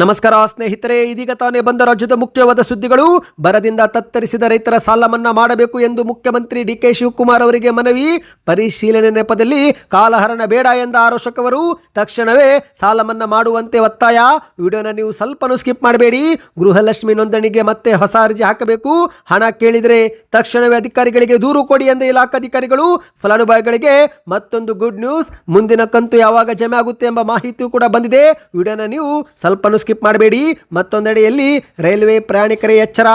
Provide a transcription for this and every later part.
ನಮಸ್ಕಾರ ಸ್ನೇಹಿತರೆ, ಇದೀಗ ತಾನೇ ಬಂದ ರಾಜ್ಯದ ಮುಖ್ಯವಾದ ಸುದ್ದಿಗಳು. ಬರದಿಂದ ತತ್ತರಿಸಿದ ರೈತರ ಸಾಲ ಮನ್ನಾ ಮಾಡಬೇಕು ಎಂದು ಮುಖ್ಯಮಂತ್ರಿ ಡಿಕೆ ಶಿವಕುಮಾರ್ ಅವರಿಗೆ ಮನವಿ. ಪರಿಶೀಲನೆ ನೆಪದಲ್ಲಿ ಕಾಲಹರಣ ಬೇಡ ಎಂದ ಆರೋಶಕವರು ತಕ್ಷಣವೇ ಸಾಲ ಮನ್ನಾ ಮಾಡುವಂತೆ ಒತ್ತಾಯ. ವಿಡಿಯೋನ ನೀವು ಸ್ವಲ್ಪನೂ ಸ್ಕಿಪ್ ಮಾಡಬೇಡಿ. ಗೃಹಲಕ್ಷ್ಮಿ ನೋಂದಣಿಗೆ ಮತ್ತೆ ಹೊಸ ಅರ್ಜಿ ಹಾಕಬೇಕು. ಹಣ ಕೇಳಿದರೆ ತಕ್ಷಣವೇ ಅಧಿಕಾರಿಗಳಿಗೆ ದೂರು ಕೊಡಿ ಎಂದ ಇಲಾಖಾಧಿಕಾರಿಗಳು. ಫಲಾನುಭವಿಗಳಿಗೆ ಮತ್ತೊಂದು ಗುಡ್ ನ್ಯೂಸ್, ಮುಂದಿನ ಕಂತು ಯಾವಾಗ ಜಮೆ ಆಗುತ್ತೆ ಎಂಬ ಮಾಹಿತಿಯೂ ಕೂಡ ಬಂದಿದೆ. ವಿಡಿಯೋನ ನೀವು ಸ್ವಲ್ಪನೂ ಸ್ಕಿಪ್ ಮಾಡಬೇಡಿ. ಮತ್ತೊಂದೆಡೆಯಲ್ಲಿ ರೈಲ್ವೆ ಪ್ರಯಾಣಿಕರೇ ಎಚ್ಚರ,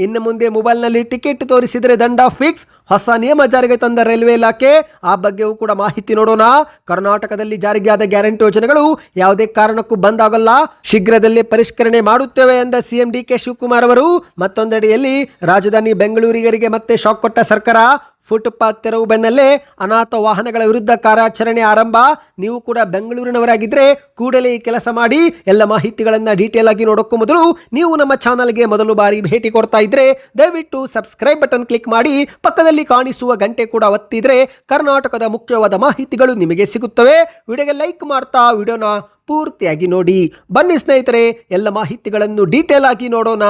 ಇನ್ನು ಮುಂದೆ ಮೊಬೈಲ್ನಲ್ಲಿ ಟಿಕೆಟ್ ತೋರಿಸಿದರೆ ದಂಡ ಫಿಕ್ಸ್. ಹೊಸ ನಿಯಮ ಜಾರಿಗೆ ತಂದ ರೈಲ್ವೆ ಇಲಾಖೆ, ಆ ಬಗ್ಗೆಯೂ ಕೂಡ ಮಾಹಿತಿ ನೋಡೋಣ. ಕರ್ನಾಟಕದಲ್ಲಿ ಜಾರಿಗೆ ಆದ ಗ್ಯಾರಂಟಿ ಯೋಜನೆಗಳು ಯಾವುದೇ ಕಾರಣಕ್ಕೂ ಬಂದ್ ಆಗಲ್ಲ, ಶೀಘ್ರದಲ್ಲೇ ಪರಿಷ್ಕರಣೆ ಮಾಡುತ್ತೇವೆ ಎಂದ ಸಿಎಂ ಡಿಕೆ ಶಿವಕುಮಾರ್ ಅವರು. ಮತ್ತೊಂದೆಡೆಯಲ್ಲಿ ರಾಜಧಾನಿ ಬೆಂಗಳೂರಿಗರಿಗೆ ಮತ್ತೆ ಶಾಕ್ ಕೊಟ್ಟ ಸರ್ಕಾರ. ಫುಟ್ಪಾತ್ ತೆರವು ಬೆನ್ನಲ್ಲೇ ಅನಾಥ ವಾಹನಗಳ ವಿರುದ್ಧ ಕಾರ್ಯಾಚರಣೆ ಆರಂಭ. ನೀವು ಕೂಡ ಬೆಂಗಳೂರಿನವರಾಗಿದ್ದರೆ ಕೂಡಲೇ ಈ ಕೆಲಸ ಮಾಡಿ. ಎಲ್ಲ ಮಾಹಿತಿಗಳನ್ನು ಡೀಟೇಲ್ ಆಗಿ ನೋಡೋಕ್ಕೂ ಮೊದಲು ನೀವು ನಮ್ಮ ಚಾನಲ್ಗೆ ಮೊದಲು ಬಾರಿ ಭೇಟಿ ಕೊಡ್ತಾ ಇದ್ರೆ ದಯವಿಟ್ಟು ಸಬ್ಸ್ಕ್ರೈಬ್ ಬಟನ್ ಕ್ಲಿಕ್ ಮಾಡಿ, ಪಕ್ಕದಲ್ಲಿ ಕಾಣಿಸುವ ಗಂಟೆ ಕೂಡ ಒತ್ತಿದ್ರೆ ಕರ್ನಾಟಕದ ಮುಖ್ಯವಾದ ಮಾಹಿತಿಗಳು ನಿಮಗೆ ಸಿಗುತ್ತವೆ. ವಿಡಿಯೋಗೆ ಲೈಕ್ ಮಾಡ್ತಾ ವಿಡಿಯೋನ ಪೂರ್ತಿಯಾಗಿ ನೋಡಿ. ಬನ್ನಿ ಸ್ನೇಹಿತರೆ, ಎಲ್ಲ ಮಾಹಿತಿಗಳನ್ನು ಡೀಟೇಲ್ ಆಗಿ ನೋಡೋಣ.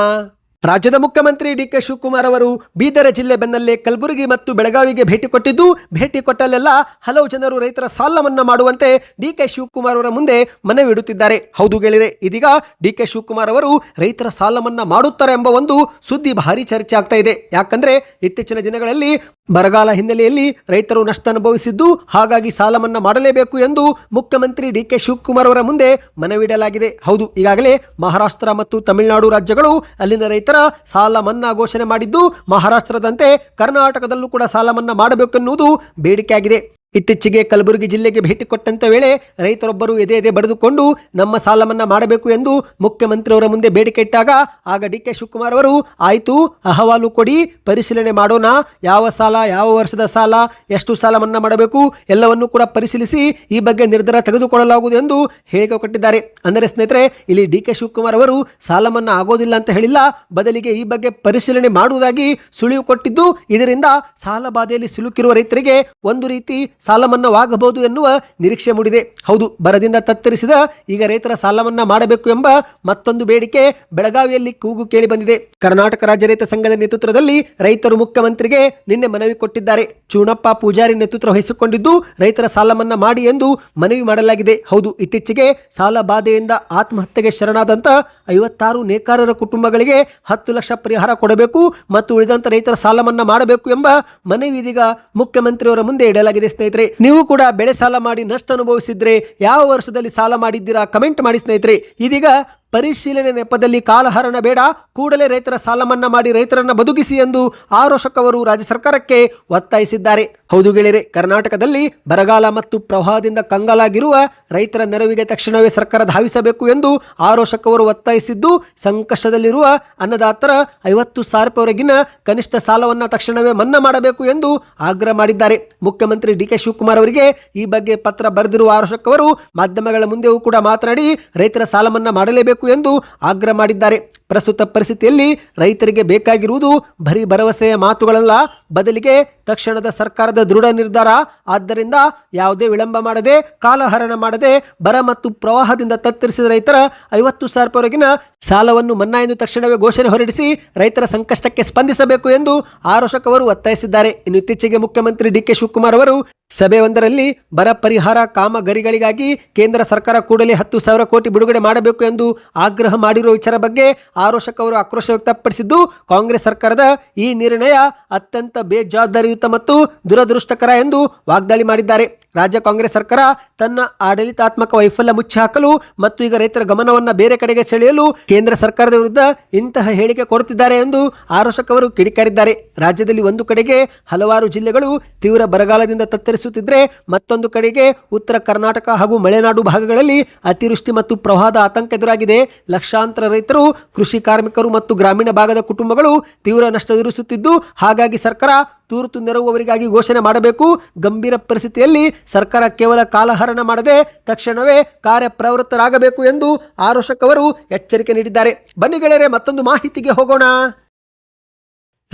ರಾಜ್ಯದ ಮುಖ್ಯಮಂತ್ರಿ ಡಿಕೆ ಶಿವಕುಮಾರ್ ಅವರು ಬೀದರ ಜಿಲ್ಲೆ ಬೆನ್ನಲ್ಲೇ ಕಲಬುರಗಿ ಮತ್ತು ಬೆಳಗಾವಿಗೆ ಭೇಟಿ ಕೊಟ್ಟಿದ್ದು, ಭೇಟಿ ಕೊಟ್ಟಲ್ಲೆಲ್ಲ ಹಲವು ಜನರು ರೈತರ ಸಾಲ ಮನ್ನಾ ಮಾಡುವಂತೆ ಡಿಕೆ ಶಿವಕುಮಾರ್ ಅವರ ಮುಂದೆ ಮನವಿ ಇಡುತ್ತಿದ್ದಾರೆ. ಹೌದು ಗೆಳೆಯರೆ, ಇದೀಗ ಡಿಕೆ ಶಿವಕುಮಾರ್ ಅವರು ರೈತರ ಸಾಲ ಮನ್ನಾ ಮಾಡುತ್ತಾರೆ ಎಂಬ ಒಂದು ಸುದ್ದಿ ಭಾರಿ ಚರ್ಚೆ ಆಗ್ತಾ ಇದೆ. ಯಾಕಂದ್ರೆ ಇತ್ತೀಚಿನ ದಿನಗಳಲ್ಲಿ ಬರಗಾಲ ಹಿನ್ನೆಲೆಯಲ್ಲಿ ರೈತರು ನಷ್ಟ ಅನುಭವಿಸಿದ್ದು, ಹಾಗಾಗಿ ಸಾಲ ಮನ್ನಾ ಮಾಡಲೇಬೇಕು ಎಂದು ಮುಖ್ಯಮಂತ್ರಿ ಡಿಕೆ ಶಿವಕುಮಾರ್ ಅವರ ಮುಂದೆ ಮನವಿಡಲಾಗಿದೆ. ಹೌದು, ಈಗಾಗಲೇ ಮಹಾರಾಷ್ಟ್ರ ಮತ್ತು ತಮಿಳುನಾಡು ರಾಜ್ಯಗಳು ಅಲ್ಲಿನ ರೈತರ ಸಾಲ ಮನ್ನಾ ಘೋಷಣೆ ಮಾಡಿದ್ದು, ಮಹಾರಾಷ್ಟ್ರದಂತೆ ಕರ್ನಾಟಕದಲ್ಲೂ ಕೂಡ ಸಾಲ ಮನ್ನಾ ಮಾಡಬೇಕೆನ್ನುವುದು ಬೇಡಿಕೆಯಾಗಿದೆ. ಇತ್ತೀಚೆಗೆ ಕಲಬುರಗಿ ಜಿಲ್ಲೆಗೆ ಭೇಟಿ ಕೊಟ್ಟಂತ ವೇಳೆ ರೈತರೊಬ್ಬರು ಎದೆ ಬಡಿದುಕೊಂಡು ನಮ್ಮ ಸಾಲ ಮನ್ನಾ ಮಾಡಬೇಕು ಎಂದು ಮುಖ್ಯಮಂತ್ರಿ ಅವರ ಮುಂದೆ ಬೇಡಿಕೆ ಇಟ್ಟಾಗ, ಆಗ ಡಿಕೆ ಶಿವಕುಮಾರ್ ಅವರು ಆಯ್ತು, ಅಹವಾಲು ಕೊಡಿ, ಪರಿಶೀಲನೆ ಮಾಡೋಣ, ಯಾವ ಸಾಲ, ಯಾವ ವರ್ಷದ ಸಾಲ, ಎಷ್ಟು ಸಾಲ ಮನ್ನಾ ಮಾಡಬೇಕು ಎಲ್ಲವನ್ನೂ ಕೂಡ ಪರಿಶೀಲಿಸಿ ಈ ಬಗ್ಗೆ ನಿರ್ಧಾರ ತೆಗೆದುಕೊಳ್ಳಲಾಗುವುದು ಎಂದು ಹೇಳಿಕೆ ಕೊಟ್ಟಿದ್ದಾರೆ. ಅಂದರೆ ಸ್ನೇಹಿತರೆ, ಇಲ್ಲಿ ಡಿಕೆ ಶಿವಕುಮಾರ್ ಅವರು ಸಾಲ ಮನ್ನಾ ಆಗೋದಿಲ್ಲ ಅಂತ ಹೇಳಿಲ್ಲ, ಬದಲಿಗೆ ಈ ಬಗ್ಗೆ ಪರಿಶೀಲನೆ ಮಾಡುವುದಾಗಿ ಸುಳಿವು ಕೊಟ್ಟಿದ್ದು, ಇದರಿಂದ ಸಾಲ ಬಾಧೆಯಲ್ಲಿ ಸಿಲುಕಿರುವ ರೈತರಿಗೆ ಒಂದು ರೀತಿ ಸಾಲ ಮನ್ನಾವಾಗಬಹುದು ಎನ್ನುವ ನಿರೀಕ್ಷೆ ಮೂಡಿದೆ. ಹೌದು, ಬರದಿಂದ ತತ್ತರಿಸಿದ ಈಗ ರೈತರ ಸಾಲ ಮನ್ನಾ ಮಾಡಬೇಕು ಎಂಬ ಮತ್ತೊಂದು ಬೇಡಿಕೆ ಬೆಳಗಾವಿಯಲ್ಲಿ ಕೂಗು ಕೇಳಿ ಬಂದಿದೆ. ಕರ್ನಾಟಕ ರಾಜ್ಯ ರೈತ ಸಂಘದ ನೇತೃತ್ವದಲ್ಲಿ ರೈತರು ಮುಖ್ಯಮಂತ್ರಿಗೆ ನಿನ್ನೆ ಮನವಿ ಕೊಟ್ಟಿದ್ದಾರೆ. ಚೂಣಪ್ಪ ಪೂಜಾರಿ ನೇತೃತ್ವ ವಹಿಸಿಕೊಂಡಿದ್ದು ರೈತರ ಸಾಲ ಮನ್ನಾ ಮಾಡಿ ಎಂದು ಮನವಿ ಮಾಡಲಾಗಿದೆ. ಹೌದು, ಇತ್ತೀಚೆಗೆ ಸಾಲ ಬಾಧೆಯಿಂದ ಆತ್ಮಹತ್ಯೆಗೆ ಶರಣಾದಂತ 56 ನೇಕಾರರ ಕುಟುಂಬಗಳಿಗೆ 10 ಲಕ್ಷ ಪರಿಹಾರ ಕೊಡಬೇಕು ಮತ್ತು ಉಳಿದಂತ ರೈತರ ಸಾಲ ಮನ್ನಾ ಮಾಡಬೇಕು ಎಂಬ ಮನವಿ ಇದೀಗ ಮುಖ್ಯಮಂತ್ರಿಯವರ ಮುಂದೆ ಇಡಲಾಗಿದೆ. ಸ್ನೇಹಿತರೆ, ನೀವು ಕೂಡ ಬೆಳೆ ಸಾಲ ಮಾಡಿ ನಷ್ಟ ಅನುಭವಿಸಿದ್ರೆ ಯಾವ ವರ್ಷದಲ್ಲಿ ಸಾಲ ಮಾಡಿದ್ದೀರಾ ಕಮೆಂಟ್ ಮಾಡಿ ಸ್ನೇಹಿತರೆ. ಇದೀಗ ಪರಿಶೀಲನೆ ನೆಪದಲ್ಲಿ ಕಾಲಹರಣ ಬೇಡ, ಕೂಡಲೇ ರೈತರ ಸಾಲ ಮನ್ನಾ ಮಾಡಿ ರೈತರನ್ನ ಬದುಕಿಸಿ ಎಂದು ಆರೋಶಕವರು ರಾಜ್ಯ ಸರ್ಕಾರಕ್ಕೆ ಒತ್ತಾಯಿಸಿದ್ದಾರೆ. ಹೌದು ಗೆಳೆಯರೆ, ಕರ್ನಾಟಕದಲ್ಲಿ ಬರಗಾಲ ಮತ್ತು ಪ್ರವಾಹದಿಂದ ಕಂಗಾಲಾಗಿರುವ ರೈತರ ನೆರವಿಗೆ ತಕ್ಷಣವೇ ಸರ್ಕಾರ ಧಾವಿಸಬೇಕು ಎಂದು ಆರೋಶಕವರು ಒತ್ತಾಯಿಸಿದ್ದು, ಸಂಕಷ್ಟದಲ್ಲಿರುವ ಅನ್ನದಾತರ 50,000 ರೂಪಾಯಿವರೆಗಿನ ಕನಿಷ್ಠ ಸಾಲವನ್ನು ತಕ್ಷಣವೇ ಮನ್ನಾ ಮಾಡಬೇಕು ಎಂದು ಆಗ್ರಹ ಮಾಡಿದ್ದಾರೆ. ಮುಖ್ಯಮಂತ್ರಿ ಡಿಕೆ ಶಿವಕುಮಾರ್ ಅವರಿಗೆ ಈ ಬಗ್ಗೆ ಪತ್ರ ಬರೆದಿರುವ ಆರೋಶಕವರು ಮಾಧ್ಯಮಗಳ ಮುಂದೆಯೂ ಕೂಡ ಮಾತನಾಡಿ ರೈತರ ಸಾಲ ಮನ್ನಾ ಮಾಡಲೇಬೇಕು ಎಂದು ಆಗ್ರಹ ಮಾಡಿದ್ದಾರೆ. ಪ್ರಸ್ತುತ ಪರಿಸ್ಥಿತಿಯಲ್ಲಿ ರೈತರಿಗೆ ಬೇಕಾಗಿರುವುದು ಬರೀ ಭರವಸೆಯ ಮಾತುಗಳಲ್ಲ, ಬದಲಿಗೆ ತಕ್ಷಣದ ಸರ್ಕಾರದ ದೃಢ ನಿರ್ಧಾರ. ಆದ್ದರಿಂದ ಯಾವುದೇ ವಿಳಂಬ ಮಾಡದೆ, ಕಾಲಹರಣ ಮಾಡದೆ ಬರ ಮತ್ತು ಪ್ರವಾಹದಿಂದ ತತ್ತರಿಸಿದ ರೈತರ 50,000 ರೂಪಾಯಿವರೆಗಿನ ಸಾಲವನ್ನು ಮನ್ನಾ ಎಂದು ತಕ್ಷಣವೇ ಘೋಷಣೆ ಹೊರಡಿಸಿ ರೈತರ ಸಂಕಷ್ಟಕ್ಕೆ ಸ್ಪಂದಿಸಬೇಕು ಎಂದು ಆರೋಶಕವರು ಒತ್ತಾಯಿಸಿದ್ದಾರೆ. ಇನ್ನು ಇತ್ತೀಚೆಗೆ ಮುಖ್ಯಮಂತ್ರಿ ಡಿಕೆ ಶಿವಕುಮಾರ್ ಅವರು ಸಭೆಯೊಂದರಲ್ಲಿ ಬರ ಪರಿಹಾರ ಕಾಮಗಾರಿಗಳಿಗಾಗಿ ಕೇಂದ್ರ ಸರ್ಕಾರ ಕೂಡಲೇ 10,000 ಕೋಟಿ ಬಿಡುಗಡೆ ಮಾಡಬೇಕು ಎಂದು ಆಗ್ರಹ ಮಾಡಿರುವ ವಿಚಾರ ಬಗ್ಗೆ ಆರೋಶಕವರು ಆಕ್ರೋಶ ವ್ಯಕ್ತಪಡಿಸಿದ್ದು, ಕಾಂಗ್ರೆಸ್ ಸರ್ಕಾರದ ಈ ನಿರ್ಣಯ ಅತ್ಯಂತ ಬೇಜವಾಬ್ದಾರಿಯುತ ಮತ್ತು ದುರದೃಷ್ಟಕರ ಎಂದು ವಾಗ್ದಾಳಿ ಮಾಡಿದ್ದಾರೆ. ರಾಜ್ಯ ಕಾಂಗ್ರೆಸ್ ಸರ್ಕಾರ ತನ್ನ ಆಡಳಿತಾತ್ಮಕ ವೈಫಲ್ಯ ಮುಚ್ಚಿ ಹಾಕಲು ಮತ್ತು ಈಗ ರೈತರ ಗಮನವನ್ನು ಬೇರೆ ಕಡೆಗೆ ಸೆಳೆಯಲು ಕೇಂದ್ರ ಸರ್ಕಾರದ ವಿರುದ್ಧ ಇಂತಹ ಹೇಳಿಕೆ ಕೊಡುತ್ತಿದ್ದಾರೆ ಎಂದು ಆರೋಶಕವರು ಕಿಡಿಕಾರಿದ್ದಾರೆ. ರಾಜ್ಯದಲ್ಲಿ ಒಂದು ಕಡೆಗೆ ಹಲವಾರು ಜಿಲ್ಲೆಗಳು ತೀವ್ರ ಬರಗಾಲದಿಂದ ತತ್ತರಿಸುತ್ತಿದ್ದರೆ, ಮತ್ತೊಂದು ಕಡೆಗೆ ಉತ್ತರ ಕರ್ನಾಟಕ ಹಾಗೂ ಮಲೆನಾಡು ಭಾಗಗಳಲ್ಲಿ ಅತಿವೃಷ್ಟಿ ಮತ್ತು ಪ್ರವಾಹದ ಆತಂಕ ಎದುರಾಗಿದೆ. ಲಕ್ಷಾಂತರ ರೈತರು, ಕೃಷಿ ಕಾರ್ಮಿಕರು ಮತ್ತು ಗ್ರಾಮೀಣ ಭಾಗದ ಕುಟುಂಬಗಳು ತೀವ್ರ ನಷ್ಟ ಎದುರಿಸುತ್ತಿದ್ದು, ಹಾಗಾಗಿ ಸರ್ಕಾರ ತುರ್ತು ನೆರವು ಅವರಿಗಾಗಿ ಘೋಷಣೆ ಮಾಡಬೇಕು. ಗಂಭೀರ ಪರಿಸ್ಥಿತಿಯಲ್ಲಿ ಸರ್ಕಾರ ಕೇವಲ ಕಾಲಹರಣ ಮಾಡದೆ ತಕ್ಷಣವೇ ಕಾರ್ಯಪ್ರವೃತ್ತರಾಗಬೇಕು ಎಂದು ಆರೋಶಕವರು ಎಚ್ಚರಿಕೆ ನೀಡಿದ್ದಾರೆ. ಬನ್ನಿ ಗೆಳೆಯರೆ, ಮತ್ತೊಂದು ಮಾಹಿತಿಗೆ ಹೋಗೋಣ.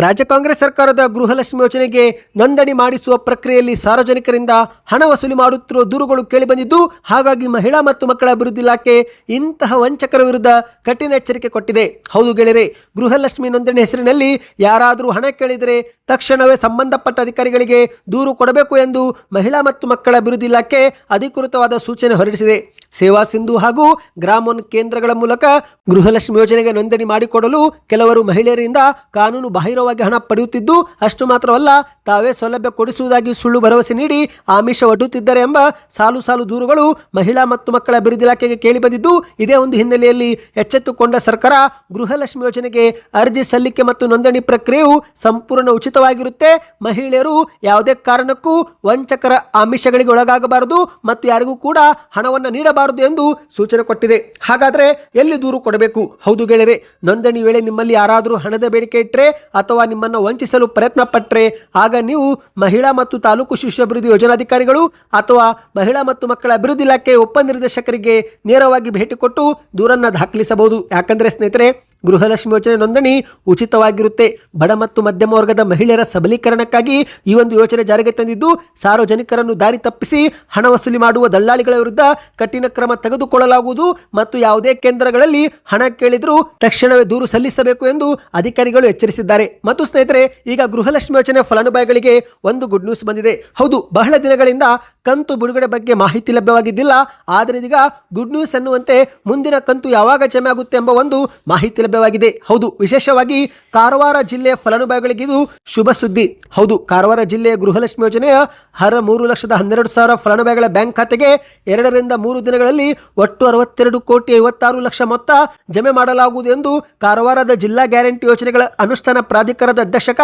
ರಾಜ್ಯ ಕಾಂಗ್ರೆಸ್ ಸರ್ಕಾರದ ಗೃಹಲಕ್ಷ್ಮಿ ಯೋಜನೆಗೆ ನೋಂದಣಿ ಮಾಡಿಸುವ ಪ್ರಕ್ರಿಯೆಯಲ್ಲಿ ಸಾರ್ವಜನಿಕರಿಂದ ಹಣ ವಸೂಲಿ ಮಾಡುತ್ತಿರುವ ದೂರುಗಳು ಕೇಳಿಬಂದಿದ್ದು, ಹಾಗಾಗಿ ಮಹಿಳಾ ಮತ್ತು ಮಕ್ಕಳ ಅಭಿವೃದ್ಧಿ ಇಲಾಖೆ ಇಂತಹ ವಂಚಕರ ವಿರುದ್ಧ ಕಠಿಣ ಎಚ್ಚರಿಕೆ ಕೊಟ್ಟಿದೆ. ಹೌದು ಗೆಳೆಯರೆ, ಗೃಹಲಕ್ಷ್ಮಿ ನೋಂದಣಿ ಹೆಸರಿನಲ್ಲಿ ಯಾರಾದರೂ ಹಣ ಕೇಳಿದರೆ ತಕ್ಷಣವೇ ಸಂಬಂಧಪಟ್ಟ ಅಧಿಕಾರಿಗಳಿಗೆ ದೂರು ಕೊಡಬೇಕು ಎಂದು ಮಹಿಳಾ ಮತ್ತು ಮಕ್ಕಳ ಅಭಿವೃದ್ಧಿ ಇಲಾಖೆ ಅಧಿಕೃತವಾದ ಸೂಚನೆ ಹೊರಡಿಸಿದೆ. ಸೇವಾ ಸಿಂಧು ಹಾಗೂ ಗ್ರಾಮೋನ್ ಕೇಂದ್ರಗಳ ಮೂಲಕ ಗೃಹಲಕ್ಷ್ಮಿ ಯೋಜನೆಗೆ ನೋಂದಣಿ ಮಾಡಿಕೊಡಲು ಕೆಲವರು ಮಹಿಳೆಯರಿಂದ ಕಾನೂನು ಬಾಹಿರವಾಗಿ ಹಣ ಪಡೆಯುತ್ತಿದ್ದು, ಅಷ್ಟು ಮಾತ್ರವಲ್ಲ, ತಾವೇ ಸೌಲಭ್ಯ ಕೊಡಿಸುವುದಾಗಿ ಸುಳ್ಳು ಭರವಸೆ ನೀಡಿ ಆಮಿಷ ಒಡ್ಡುತ್ತಿದ್ದಾರೆ ಎಂಬ ಸಾಲು ಸಾಲು ದೂರುಗಳು ಮಹಿಳಾ ಮತ್ತು ಮಕ್ಕಳ ಅಭಿವೃದ್ಧಿ ಇಲಾಖೆಗೆ ಕೇಳಿಬಂದಿದ್ದು, ಇದೇ ಒಂದು ಹಿನ್ನೆಲೆಯಲ್ಲಿ ಎಚ್ಚೆತ್ತುಕೊಂಡ ಸರ್ಕಾರ ಗೃಹಲಕ್ಷ್ಮಿ ಯೋಜನೆಗೆ ಅರ್ಜಿ ಸಲ್ಲಿಕೆ ಮತ್ತು ನೋಂದಣಿ ಪ್ರಕ್ರಿಯೆಯು ಸಂಪೂರ್ಣ ಉಚಿತವಾಗಿರುತ್ತೆ. ಮಹಿಳೆಯರು ಯಾವುದೇ ಕಾರಣಕ್ಕೂ ವಂಚಕರ ಆಮಿಷಗಳಿಗೆ ಒಳಗಾಗಬಾರದು ಮತ್ತು ಯಾರಿಗೂ ಕೂಡ ಹಣವನ್ನು ನೀಡಬಾರದು ಎಂದು ಸೂಚನೆ ಕೊಟ್ಟಿದೆ. ಹಾಗಾದ್ರೆ ಎಲ್ಲಿ ದೂರು ಕೊಡಬೇಕು? ಹೌದು ಗೆಳೆಯರೆ, ನೋಂದಣಿ ವೇಳೆ ನಿಮ್ಮಲ್ಲಿ ಯಾರಾದರೂ ಹಣದ ಬೇಡಿಕೆ ಇಟ್ಟರೆ ಅಥವಾ ನಿಮ್ಮನ್ನು ವಂಚಿಸಲು ಪ್ರಯತ್ನ ಪಟ್ಟರೆ ಆಗ ನೀವು ಮಹಿಳಾ ಮತ್ತು ತಾಲೂಕು ಶಿಶು ಅಭಿವೃದ್ಧಿ ಯೋಜನಾಧಿಕಾರಿಗಳು ಅಥವಾ ಮಹಿಳಾ ಮತ್ತು ಮಕ್ಕಳ ಅಭಿವೃದ್ಧಿ ಇಲಾಖೆ ಉಪನಿರ್ದೇಶಕರಿಗೆ ನೇರವಾಗಿ ಭೇಟಿ ಕೊಟ್ಟು ದೂರನ್ನು ದಾಖಲಿಸಬಹುದು. ಯಾಕಂದ್ರೆ ಸ್ನೇಹಿತರೆ, ಗೃಹಲಕ್ಷ್ಮಿ ಯೋಜನೆ ನೋಂದಣಿ ಉಚಿತವಾಗಿರುತ್ತೆ. ಬಡ ಮತ್ತು ಮಧ್ಯಮ ವರ್ಗದ ಮಹಿಳೆಯರ ಸಬಲೀಕರಣಕ್ಕಾಗಿ ಈ ಒಂದು ಯೋಜನೆ ಜಾರಿಗೆ ತಂದಿದ್ದು, ಸಾರ್ವಜನಿಕರನ್ನು ದಾರಿ ತಪ್ಪಿಸಿ ಹಣ ವಸೂಲಿ ಮಾಡುವ ದಲ್ಲಾಳಿಗಳ ವಿರುದ್ಧ ಕಠಿಣ ಕ್ರಮ ತೆಗೆದುಕೊಳ್ಳಲಾಗುವುದು ಮತ್ತು ಯಾವುದೇ ಕೇಂದ್ರಗಳಲ್ಲಿ ಹಣ ಕೇಳಿದರೂ ತಕ್ಷಣವೇ ದೂರು ಸಲ್ಲಿಸಬೇಕು ಎಂದು ಅಧಿಕಾರಿಗಳು ಎಚ್ಚರಿಸಿದ್ದಾರೆ. ಮತ್ತು ಸ್ನೇಹಿತರೆ, ಈಗ ಗೃಹಲಕ್ಷ್ಮಿ ಯೋಜನೆ ಫಲಾನುಭವಿಗಳಿಗೆ ಒಂದು ಗುಡ್ ನ್ಯೂಸ್ ಬಂದಿದೆ. ಹೌದು, ಬಹಳ ದಿನಗಳಿಂದ ಕಂತು ಬಿಡುಗಡೆ ಬಗ್ಗೆ ಮಾಹಿತಿ ಲಭ್ಯವಾಗಿದ್ದಿಲ್ಲ. ಆದರೆ ಇದೀಗ ಗುಡ್ ನ್ಯೂಸ್ ಎನ್ನುವಂತೆ ಮುಂದಿನ ಕಂತು ಯಾವಾಗ ಜಮೆ ಆಗುತ್ತೆ ಎಂಬ ಒಂದು ಮಾಹಿತಿ ಲಭ್ಯವಾಗಿದೆ. ಹೌದು, ವಿಶೇಷವಾಗಿ ಕಾರವಾರ ಜಿಲ್ಲೆಯ ಫಲಾನುಭವಿಗಳಿಗೆ ಇದು ಶುಭ ಸುದ್ದಿ. ಹೌದು, ಕಾರವಾರ ಜಿಲ್ಲೆಯ ಗೃಹಲಕ್ಷ್ಮಿ ಯೋಜನೆಯ 3,12,000 ಫಲಾನುಭವಿಗಳ ಬ್ಯಾಂಕ್ ಖಾತೆಗೆ 2 ರಿಂದ 3 ದಿನಗಳಲ್ಲಿ ಒಟ್ಟು 62,56,00,000 ಮೊತ್ತ ಜಮೆ ಮಾಡಲಾಗುವುದು ಎಂದು ಕಾರವಾರದ ಜಿಲ್ಲಾ ಗ್ಯಾರಂಟಿ ಯೋಜನೆಗಳ ಅನುಷ್ಠಾನ ಪ್ರಾಧಿಕಾರದ ಅಧ್ಯಕ್ಷಕ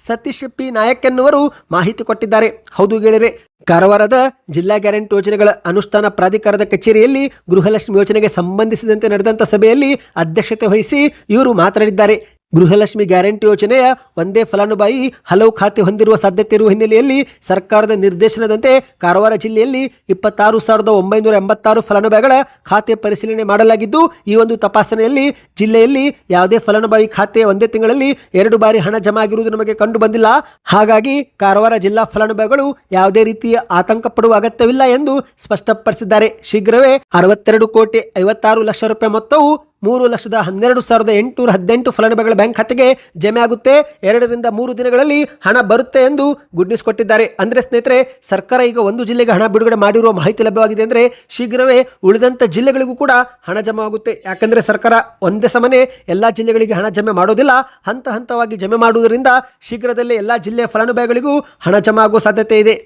ಸತೀಶ್ ಪಿ ನಾಯಕ್ ಎನ್ನುವರು ಮಾಹಿತಿ ಕೊಟ್ಟಿದ್ದಾರೆ. ಹೌದು ಗೆಳೆಯರೆ, ಕಾರವಾರದ ಜಿಲ್ಲಾ ಗ್ಯಾರಂಟಿ ಯೋಜನೆಗಳ ಅನುಷ್ಠಾನ ಪ್ರಾಧಿಕಾರದ ಕಚೇರಿಯಲ್ಲಿ ಗೃಹಲಕ್ಷ್ಮಿ ಯೋಜನೆಗೆ ಸಂಬಂಧಿಸಿದಂತೆ ನಡೆದಂತ ಸಭೆಯಲ್ಲಿ ಅಧ್ಯಕ್ಷತೆ ವಹಿಸಿ ಇವರು ಮಾತನಾಡಿದ್ದಾರೆ. ಗೃಹಲಕ್ಷ್ಮಿ ಗ್ಯಾರಂಟಿ ಯೋಜನೆಯ ಒಂದೇ ಫಲಾನುಭವಿ ಹಲವು ಖಾತೆ ಹೊಂದಿರುವ ಸಾಧ್ಯತೆ ಇರುವ ಹಿನ್ನೆಲೆಯಲ್ಲಿ ಸರ್ಕಾರದ ನಿರ್ದೇಶನದಂತೆ ಕಾರವಾರ ಜಿಲ್ಲೆಯಲ್ಲಿ 26,986 ಫಲಾನುಭವಿಗಳ ಖಾತೆ ಪರಿಶೀಲನೆ ಮಾಡಲಾಗಿದ್ದು, ಈ ಒಂದು ತಪಾಸಣೆಯಲ್ಲಿ ಜಿಲ್ಲೆಯಲ್ಲಿ ಯಾವುದೇ ಫಲಾನುಭವಿ ಖಾತೆ ಒಂದೇ ತಿಂಗಳಲ್ಲಿ 2 ಬಾರಿ ಹಣ ಜಮಾ ಆಗಿರುವುದು ನಮಗೆ ಕಂಡು ಬಂದಿಲ್ಲ. ಹಾಗಾಗಿ ಕಾರವಾರ ಜಿಲ್ಲಾ ಫಲಾನುಭವಿಗಳು ಯಾವುದೇ ರೀತಿಯ ಆತಂಕ ಪಡುವ ಅಗತ್ಯವಿಲ್ಲ ಎಂದು ಸ್ಪಷ್ಟಪಡಿಸಿದ್ದಾರೆ. ಶೀಘ್ರವೇ 62,56,00,000 ರೂಪಾಯಿ ಮೊತ್ತವು 3,12,818 ಫಲಾನುಭವಿಗಳ ಬ್ಯಾಂಕ್ ಖಾತೆಗೆ ಜಮೆ ಆಗುತ್ತೆ. 2 ರಿಂದ 3 ದಿನಗಳಲ್ಲಿ ಹಣ ಬರುತ್ತೆ ಎಂದು ಗುಡ್ ನ್ಯೂಸ್ ಕೊಟ್ಟಿದ್ದಾರೆ. ಅಂದ್ರೆ ಸ್ನೇಹಿತರೆ, ಸರ್ಕಾರ ಈಗ ಒಂದು ಜಿಲ್ಲೆಗೆ ಹಣ ಬಿಡುಗಡೆ ಮಾಡಿರುವ ಮಾಹಿತಿ ಲಭ್ಯವಾಗಿದೆ. ಅಂದ್ರೆ ಶೀಘ್ರವೇ ಉಳಿದಂತ ಜಿಲ್ಲೆಗಳಿಗೂ ಕೂಡ ಹಣ ಜಮಾ ಆಗುತ್ತೆ. ಯಾಕಂದ್ರೆ ಸರ್ಕಾರ ಒಂದೇ ಸಮನೆ ಎಲ್ಲಾ ಜಿಲ್ಲೆಗಳಿಗೆ ಹಣ ಜಮೆ ಮಾಡೋದಿಲ್ಲ, ಹಂತ ಹಂತವಾಗಿ ಜಮೆ ಮಾಡುವುದರಿಂದ ಶೀಘ್ರದಲ್ಲೇ ಎಲ್ಲಾ ಜಿಲ್ಲೆಯ ಫಲಾನುಭವಿಗಳಿಗೂ ಹಣ ಜಮಾ ಆಗುವ ಸಾಧ್ಯತೆ ಇದೆ.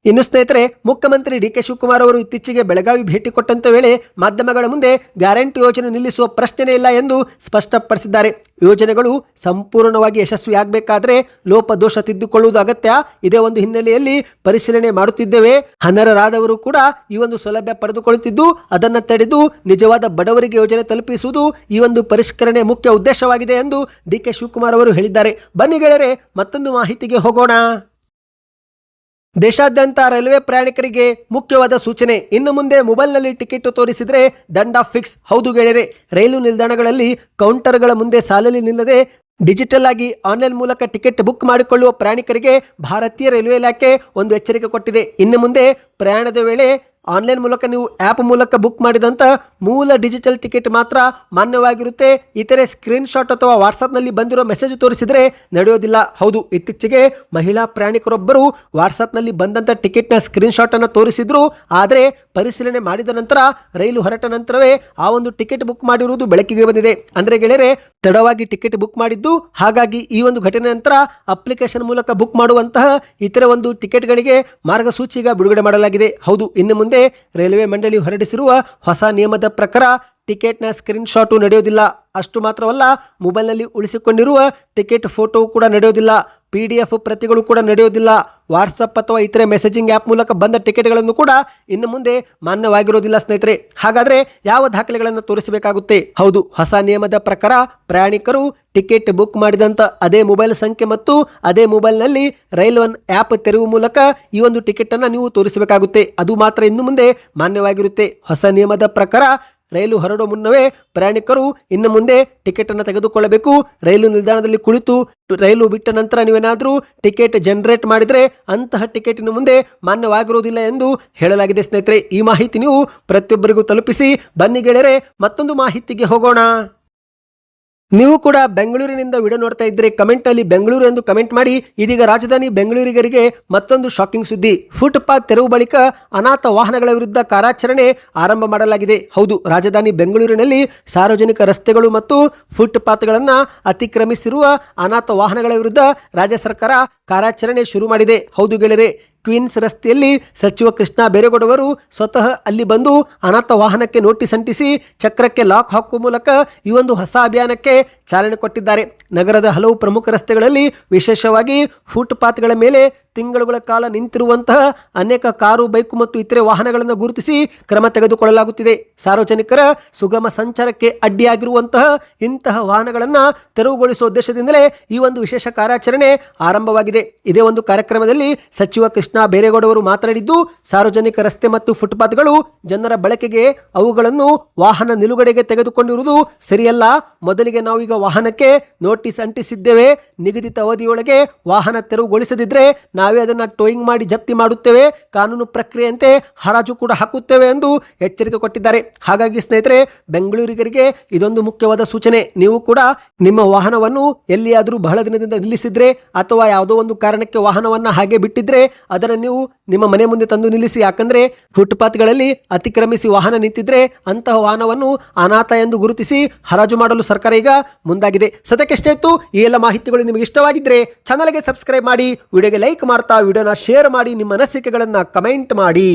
ಇನ್ನು ಸ್ನೇಹಿತರೆ, ಮುಖ್ಯಮಂತ್ರಿ ಡಿ.ಕೆ. ಶಿವಕುಮಾರ್ ಅವರು ಇತ್ತೀಚೆಗೆ ಬೆಳಗಾವಿ ಭೇಟಿ ಕೊಟ್ಟಂತ ವೇಳೆ ಮಾಧ್ಯಮಗಳ ಮುಂದೆ ಗ್ಯಾರಂಟಿ ಯೋಜನೆ ನಿಲ್ಲಿಸುವ ಪ್ರಶ್ನೆನೇ ಇಲ್ಲ ಎಂದು ಸ್ಪಷ್ಟಪಡಿಸಿದ್ದಾರೆ. ಯೋಜನೆಗಳು ಸಂಪೂರ್ಣವಾಗಿ ಯಶಸ್ವಿಯಾಗಬೇಕಾದ್ರೆ ಲೋಪದೋಷ ತಿದ್ದುಕೊಳ್ಳುವುದು ಅಗತ್ಯ. ಇದೇ ಒಂದು ಹಿನ್ನೆಲೆಯಲ್ಲಿ ಪರಿಶೀಲನೆ ಮಾಡುತ್ತಿದ್ದೇವೆ. ಅನರ್ಹರಾದವರು ಕೂಡ ಈ ಒಂದು ಸೌಲಭ್ಯ ಪಡೆದುಕೊಳ್ಳುತ್ತಿದ್ದು, ಅದನ್ನು ತಡೆದು ನಿಜವಾದ ಬಡವರಿಗೆ ಯೋಜನೆ ತಲುಪಿಸುವುದು ಈ ಒಂದು ಪರಿಷ್ಕರಣೆ ಮುಖ್ಯ ಉದ್ದೇಶವಾಗಿದೆ ಎಂದು ಡಿ.ಕೆ. ಶಿವಕುಮಾರ್ ಅವರು ಹೇಳಿದ್ದಾರೆ. ಬನ್ನಿ ಗೆಳೆಯರೆ, ಮತ್ತೊಂದು ಮಾಹಿತಿಗೆ ಹೋಗೋಣ. ದೇಶಾದ್ಯಂತ ರೈಲ್ವೆ ಪ್ರಯಾಣಿಕರಿಗೆ ಮುಖ್ಯವಾದ ಸೂಚನೆ. ಇನ್ನು ಮುಂದೆ ಮೊಬೈಲ್ನಲ್ಲಿ ಟಿಕೆಟ್ ತೋರಿಸಿದರೆ ದಂಡ ಫಿಕ್ಸ್. ಹೌದು ಗೆಳೆಯರೆ, ರೈಲು ನಿಲ್ದಾಣಗಳಲ್ಲಿ ಕೌಂಟರ್ಗಳ ಮುಂದೆ ಸಾಲಲ್ಲಿ ನಿಲ್ಲದೆ ಡಿಜಿಟಲ್ ಆಗಿ ಆನ್ಲೈನ್ ಮೂಲಕ ಟಿಕೆಟ್ ಬುಕ್ ಮಾಡಿಕೊಳ್ಳುವ ಪ್ರಯಾಣಿಕರಿಗೆ ಭಾರತೀಯ ರೈಲ್ವೆ ಇಲಾಖೆ ಒಂದು ಎಚ್ಚರಿಕೆ ಕೊಟ್ಟಿದೆ. ಇನ್ನು ಮುಂದೆ ಪ್ರಯಾಣದ ವೇಳೆ ಆನ್ಲೈನ್ ಮೂಲಕ ನೀವು ಆ್ಯಪ್ ಮೂಲಕ ಬುಕ್ ಮಾಡಿದಂಥ ಮೂಲ ಡಿಜಿಟಲ್ ಟಿಕೆಟ್ ಮಾತ್ರ ಮಾನ್ಯವಾಗಿರುತ್ತೆ. ಇತರೆ ಸ್ಕ್ರೀನ್ ಶಾಟ್ ಅಥವಾ ವಾಟ್ಸಪ್ನಲ್ಲಿ ಬಂದಿರೋ ಮೆಸೇಜ್ ತೋರಿಸಿದರೆ ನಡೆಯೋದಿಲ್ಲ. ಹೌದು, ಇತ್ತೀಚೆಗೆ ಮಹಿಳಾ ಪ್ರಯಾಣಿಕರೊಬ್ಬರು ವಾಟ್ಸಪ್ನಲ್ಲಿ ಬಂದಂಥ ಟಿಕೆಟ್ನ ಸ್ಕ್ರೀನ್ ಶಾಟ್ ಅನ್ನು ತೋರಿಸಿದ್ರು. ಆದರೆ ಪರಿಶೀಲನೆ ಮಾಡಿದ ನಂತರ ರೈಲು ಹೊರಟ ನಂತರವೇ ಆ ಒಂದು ಟಿಕೆಟ್ ಬುಕ್ ಮಾಡಿರುವುದು ಬೆಳಕಿಗೆ ಬಂದಿದೆ. ಅಂದರೆ ಗೆಳೆಯರೆ, ತಡವಾಗಿ ಟಿಕೆಟ್ ಬುಕ್ ಮಾಡಿದ್ದು, ಹಾಗಾಗಿ ಈ ಒಂದು ಘಟನೆ ನಂತರ ಅಪ್ಲಿಕೇಶನ್ ಮೂಲಕ ಬುಕ್ ಮಾಡುವಂತಹ ಇತರ ಒಂದು ಟಿಕೆಟ್ಗಳಿಗೆ ಮಾರ್ಗಸೂಚಿ ಬಿಡುಗಡೆ ಮಾಡಲಾಗಿದೆ. ಹೌದು, ಇನ್ನು ಮುಂದೆ ರೈಲ್ವೆ ಮಂಡಳಿ ಹೊರಡಿಸಿರುವ ಹೊಸ ನಿಯಮದ ಪ್ರಕಾರ ಟಿಕೆಟ್ನ ಸ್ಕ್ರೀನ್ ಶಾಟು ನಡೆಯೋದಿಲ್ಲ. ಅಷ್ಟು ಮಾತ್ರವಲ್ಲ, ಮೊಬೈಲ್ನಲ್ಲಿ ಉಳಿಸಿಕೊಂಡಿರುವ ಟಿಕೆಟ್ ಫೋಟೋ ಕೂಡ ನಡೆಯೋದಿಲ್ಲ. PDF ಪ್ರತಿಗಳು ಕೂಡ ನಡೆಯೋದಿಲ್ಲ. ವಾಟ್ಸಪ್ ಅಥವಾ ಇತರೆ ಮೆಸೇಜಿಂಗ್ ಆ್ಯಪ್ ಮೂಲಕ ಬಂದ ಟಿಕೆಟ್ಗಳನ್ನು ಕೂಡ ಇನ್ನು ಮುಂದೆ ಮಾನ್ಯವಾಗಿರೋದಿಲ್ಲ ಸ್ನೇಹಿತರೆ. ಹಾಗಾದ್ರೆ ಯಾವ ದಾಖಲೆಗಳನ್ನು ತೋರಿಸಬೇಕಾಗುತ್ತೆ? ಹೌದು, ಹೊಸ ನಿಯಮದ ಪ್ರಕಾರ ಪ್ರಯಾಣಿಕರು ಟಿಕೆಟ್ ಬುಕ್ ಮಾಡಿದಂಥ ಅದೇ ಮೊಬೈಲ್ ಸಂಖ್ಯೆ ಮತ್ತು ಅದೇ ಮೊಬೈಲ್ನಲ್ಲಿ ರೈಲ್ ಒನ್ ಆ್ಯಪ್ ತೆರೆಯುವ ಮೂಲಕ ಈ ಒಂದು ಟಿಕೆಟ್ ಅನ್ನು ನೀವು ತೋರಿಸಬೇಕಾಗುತ್ತೆ. ಅದು ಮಾತ್ರ ಇನ್ನು ಮುಂದೆ ಮಾನ್ಯವಾಗಿರುತ್ತೆ. ಹೊಸ ನಿಯಮದ ಪ್ರಕಾರ ರೈಲು ಹೊರಡುವ ಮುನ್ನವೇ ಪ್ರಯಾಣಿಕರು ಇನ್ನು ಮುಂದೆ ಟಿಕೆಟ್ ಅನ್ನು ತೆಗೆದುಕೊಳ್ಳಬೇಕು. ರೈಲು ನಿಲ್ದಾಣದಲ್ಲಿ ಕುಳಿತು ರೈಲು ಬಿಟ್ಟ ನಂತರ ನೀವೇನಾದರೂ ಟಿಕೆಟ್ ಜನರೇಟ್ ಮಾಡಿದರೆ ಅಂತಹ ಟಿಕೆಟ್ ಇನ್ನು ಮುಂದೆ ಮಾನ್ಯವಾಗಿರುವುದಿಲ್ಲ ಎಂದು ಹೇಳಲಾಗಿದೆ. ಸ್ನೇಹಿತರೆ, ಈ ಮಾಹಿತಿ ನೀವು ಪ್ರತಿಯೊಬ್ಬರಿಗೂ ತಲುಪಿಸಿ. ಬನ್ನಿ ಗೆಳೆಯರೆ, ಮತ್ತೊಂದು ಮಾಹಿತಿಗೆ ಹೋಗೋಣ. ನೀವು ಕೂಡ ಬೆಂಗಳೂರಿನಿಂದ ವಿಡಿಯೋ ನೋಡ್ತಾ ಇದ್ದರೆ ಕಮೆಂಟ್ನಲ್ಲಿ ಬೆಂಗಳೂರು ಎಂದು ಕಮೆಂಟ್ ಮಾಡಿ. ಇದೀಗ ರಾಜಧಾನಿ ಬೆಂಗಳೂರಿಗರಿಗೆ ಮತ್ತೊಂದು ಶಾಕಿಂಗ್ ಸುದ್ದಿ. ಫುಟ್ಪಾತ್ ತೆರವು ಬಳಿಕ ಅನಾಥ ವಾಹನಗಳ ವಿರುದ್ಧ ಕಾರ್ಯಾಚರಣೆ ಆರಂಭ ಮಾಡಲಾಗಿದೆ. ಹೌದು, ರಾಜಧಾನಿ ಬೆಂಗಳೂರಿನಲ್ಲಿ ಸಾರ್ವಜನಿಕ ರಸ್ತೆಗಳು ಮತ್ತು ಫುಟ್ಪಾತ್ಗಳನ್ನು ಅತಿಕ್ರಮಿಸಿರುವ ಅನಾಥ ವಾಹನಗಳ ವಿರುದ್ಧ ರಾಜ್ಯ ಸರ್ಕಾರ ಕಾರ್ಯಾಚರಣೆ ಶುರು ಮಾಡಿದೆ. ಹೌದು ಗೆಳೆಯರೆ, ಕ್ವೀನ್ಸ್ ರಸ್ತೆಯಲ್ಲಿ ಸಚಿವ ಕೃಷ್ಣ ಬೈರೇಗೌಡವರು ಸ್ವತಃ ಅಲ್ಲಿ ಬಂದು ಅನಾಥ ವಾಹನಕ್ಕೆ ನೋಟಿಸ್ ಅಂಟಿಸಿ ಚಕ್ರಕ್ಕೆ ಲಾಕ್ ಹಾಕುವ ಮೂಲಕ ಈ ಒಂದು ಹೊಸ ಅಭಿಯಾನಕ್ಕೆ ಚಾಲನೆ ಕೊಟ್ಟಿದ್ದಾರೆ. ನಗರದ ಹಲವು ಪ್ರಮುಖ ರಸ್ತೆಗಳಲ್ಲಿ, ವಿಶೇಷವಾಗಿ ಫುಟ್ಪಾತ್ಗಳ ಮೇಲೆ ತಿಂಗಳುಗಳ ಕಾಲ ನಿಂತಿರುವಂತಹ ಅನೇಕ ಕಾರು, ಬೈಕು ಮತ್ತು ಇತರೆ ವಾಹನಗಳನ್ನು ಗುರುತಿಸಿ ಕ್ರಮ ತೆಗೆದುಕೊಳ್ಳಲಾಗುತ್ತಿದೆ. ಸಾರ್ವಜನಿಕರ ಸುಗಮ ಸಂಚಾರಕ್ಕೆ ಅಡ್ಡಿಯಾಗಿರುವಂತಹ ಇಂತಹ ವಾಹನಗಳನ್ನು ತೆರವುಗೊಳಿಸುವ ಉದ್ದೇಶದಿಂದಲೇ ಈ ಒಂದು ವಿಶೇಷ ಕಾರ್ಯಾಚರಣೆ ಆರಂಭವಾಗಿದೆ. ಇದೇ ಒಂದು ಕಾರ್ಯಕ್ರಮದಲ್ಲಿ ಸಚಿವ ಕೃಷ್ಣ ಬೈರೇಗೌಡವರು ಮಾತನಾಡಿದ್ದು, ಸಾರ್ವಜನಿಕ ರಸ್ತೆ ಮತ್ತು ಫುಟ್ಪಾತ್ಗಳು ಜನರ ಬಳಕೆಗೆ, ಅವುಗಳನ್ನು ವಾಹನ ನಿಲುಗಡೆಗೆ ತೆಗೆದುಕೊಂಡಿರುವುದು ಸರಿಯಲ್ಲ. ಮೊದಲಿಗೆ ನಾವು ಈಗ ವಾಹನಕ್ಕೆ ನೋಟಿಸ್ ಅಂಟಿಸಿದ್ದೇವೆ. ನಿಗದಿತ ಅವಧಿಯೊಳಗೆ ವಾಹನ ತೆರವುಗೊಳಿಸದಿದ್ದರೆ ನಾವೇ ಅದನ್ನು ಟೋಯಿಂಗ್ ಮಾಡಿ ಜಪ್ತಿ ಮಾಡುತ್ತೇವೆ, ಕಾನೂನು ಪ್ರಕ್ರಿಯೆಯಂತೆ ಹರಾಜು ಕೂಡ ಹಾಕುತ್ತೇವೆ ಎಂದು ಎಚ್ಚರಿಕೆ ಕೊಟ್ಟಿದ್ದಾರೆ. ಹಾಗಾಗಿ ಸ್ನೇಹಿತರೆ, ಬೆಂಗಳೂರಿಗರಿಗೆ ಇದೊಂದು ಮುಖ್ಯವಾದ ಸೂಚನೆ. ನೀವು ಕೂಡ ನಿಮ್ಮ ವಾಹನವನ್ನು ಎಲ್ಲಿಯಾದರೂ ಬಹಳ ದಿನದಿಂದ ನಿಲ್ಲಿಸಿದ್ರೆ ಅಥವಾ ಯಾವುದೋ ಒಂದು ಕಾರಣಕ್ಕೆ ವಾಹನವನ್ನು ಹಾಗೆ ಬಿಟ್ಟಿದ್ರೆ ಅದನ್ನು ನೀವು ನಿಮ್ಮ ಮನೆ ಮುಂದೆ ತಂದು ನಿಲ್ಲಿಸಿ. ಯಾಕಂದ್ರೆ ಫುಟ್ಪಾತ್ಗಳಲ್ಲಿ ಅತಿಕ್ರಮಿಸಿ ವಾಹನ ನಿಂತಿದ್ರೆ ಅಂತಹ ವಾಹನವನ್ನು ಅನಾಥ ಎಂದು ಗುರುತಿಸಿ ಹರಾಜು ಮಾಡಲು ಸರ್ಕಾರ ಈಗ ಮುಂದಾಗಿದೆ. ಸದ್ಯಕ್ಕೆ ಇತ್ತು. ಈ ಎಲ್ಲ ಮಾಹಿತಿಗಳು ನಿಮಗೆ ಇಷ್ಟವಾಗಿದ್ರೆ ಚಾನಲ್ಗೆ ಸಬ್ಸ್ಕ್ರೈಬ್ ಮಾಡಿ, ವಿಡಿಯೋಗೆ ಲೈಕ್ ಮಾಡ್ತಾ ವಿಡಿಯೋನ ಶೇರ್ ಮಾಡಿ, ನಿಮ್ಮ ಅನಿಸಿಕೆಗಳನ್ನು ಕಮೆಂಟ್ ಮಾಡಿ.